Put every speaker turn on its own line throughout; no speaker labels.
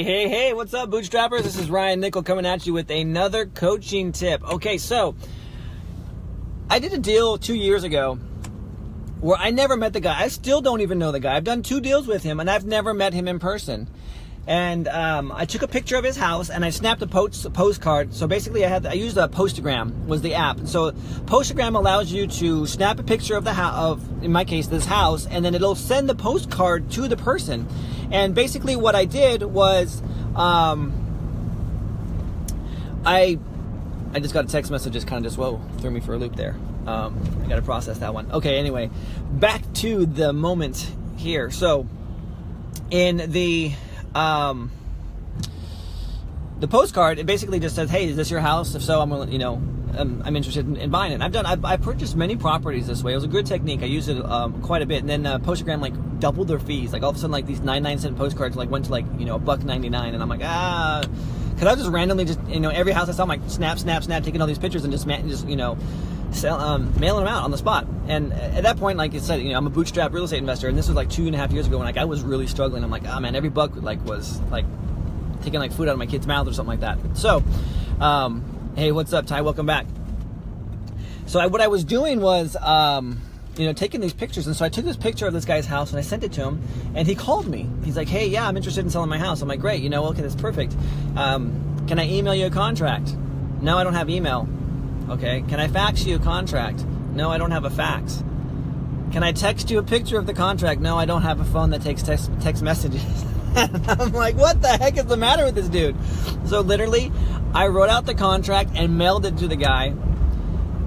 Hey, what's up, Bootstrappers? This is Ryan Nickel coming at you with another coaching tip. Okay, so I did a deal 2 years ago where I never met the guy. I still don't even know the guy. I've done 2 deals with him, and I've never met him in person. And I took a picture of his house, and I snapped a postcard. So basically, I used a Postagram, was the app. So Postagram allows you to snap a picture of in my case, this house, and then it'll send the postcard to the person. And basically, what I did was, I just got a text message, just kind of threw me for a loop there. I got to process that one. Okay, anyway, back to the moment here. So in the postcard, it basically just says, "Hey, is this your house? If so, I'm interested in buying it." I've purchased many properties this way. It was a good technique. I used it quite a bit. And then Postagram doubled their fees. All of a sudden, these 99-cent postcards went to $1.99, and I'm like, because I was just randomly every house I saw, I'm snap, taking all these pictures and just mailing them out on the spot. And at that point, like I said, I'm a bootstrap real estate investor, and this was 2.5 years ago when I was really struggling. I'm like, oh man, every buck was taking food out of my kid's mouth or something like that. So, hey, what's up, Ty? Welcome back. So what I was doing was, taking these pictures. And so I took this picture of this guy's house and I sent it to him, and he called me. He's like, "Hey, yeah, I'm interested in selling my house." I'm like, "Great, okay, that's perfect. Can I email you a contract?" "No, I don't have email." "Okay. Can I fax you a contract?" "No, I don't have a fax." "Can I text you a picture of the contract?" "No, I don't have a phone that takes text messages." And I'm like, what the heck is the matter with this dude? So literally, I wrote out the contract and mailed it to the guy.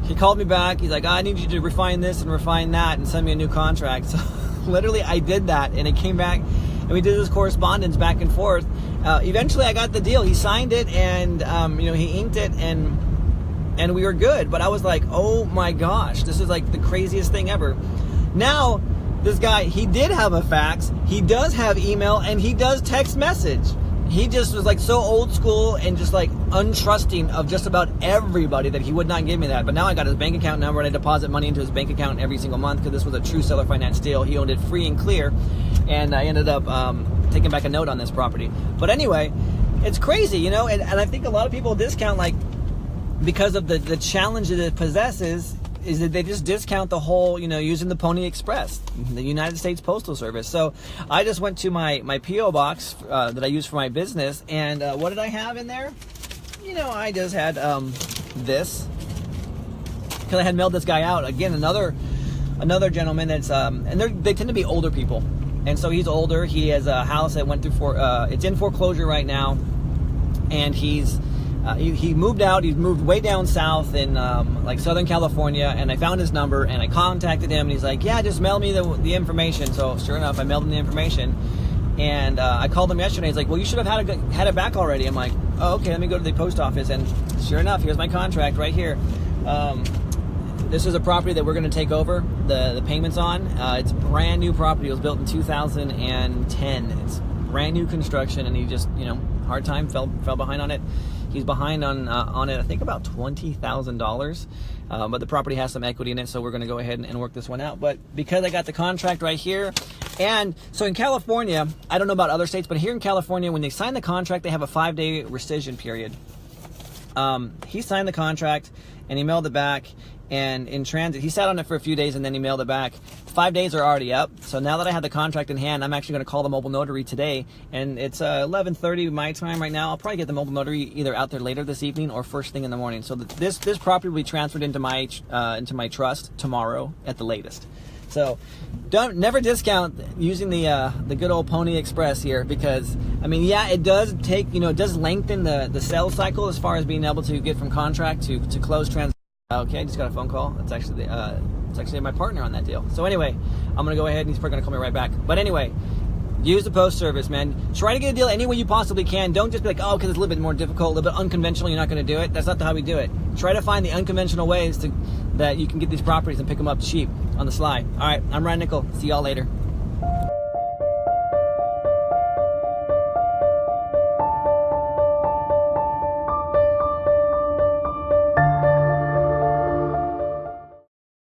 He called me back. He's like, "I need you to refine this and refine that and send me a new contract." So literally, I did that, and it came back, and we did this correspondence back and forth. Eventually, I got the deal. He signed it, and he inked it, and we were good. But I was like, oh my gosh, this is the craziest thing ever. Now, this guy, he did have a fax, he does have email, and he does text message. He just was so old school and just untrusting of just about everybody that he would not give me that. But now I got his bank account number, and I deposit money into his bank account every single month because this was a true seller finance deal. He owned it free and clear, and I ended up taking back a note on this property. But anyway, it's crazy, and I think a lot of people discount because of the challenge that it possesses, is that they just discount the whole, using the Pony Express, the United States Postal Service. So I just went to my P.O. box that I use for my business, and what did I have in there? I just had this, because I had mailed this guy out. Again, another gentleman that's, and they tend to be older people. And so he's older. He has a house that went through it's in foreclosure right now, and he's he moved out. He's moved way down south in Southern California, and I found his number and I contacted him, and he's like, "Yeah, just mail me the information." So sure enough, I mailed him the information, and I called him yesterday. He's like, "Well, you should have had it back already." I'm like, "Oh, okay, let me go to the post office." And sure enough, here's my contract right here. This is a property that we're going to take over the payments on. It's a brand new property. It was built in 2010. It's brand new construction, and he just hard time, fell behind on it. He's behind on it, I think about $20,000, but the property has some equity in it, so we're going to go ahead and work this one out. But because I got the contract right here, and so in California, I don't know about other states, but here in California, when they sign the contract, they have a 5-day rescission period. He signed the contract and he mailed it back, and in transit, he sat on it for a few days and then he mailed it back. 5 days are already up. So now that I have the contract in hand, I'm actually going to call the mobile notary today, and it's 11:30 my time right now. I'll probably get the mobile notary either out there later this evening or first thing in the morning. So this property will be transferred into my trust tomorrow at the latest. So never discount using the good old Pony Express here, because it does take, it does lengthen the sales cycle as far as being able to get from contract to close transaction. Okay, I just got a phone call. It's actually my partner on that deal. So anyway, I'm gonna go ahead, and he's probably gonna call me right back. But anyway, use the post service, man. Try to get a deal any way you possibly can. Don't just be like, oh, because it's a little bit more difficult, a little bit unconventional, you're not gonna do it. That's not how we do it. Try to find the unconventional ways that you can get these properties and pick them up cheap on the sly. All right, I'm Ryan Nickel. See y'all later.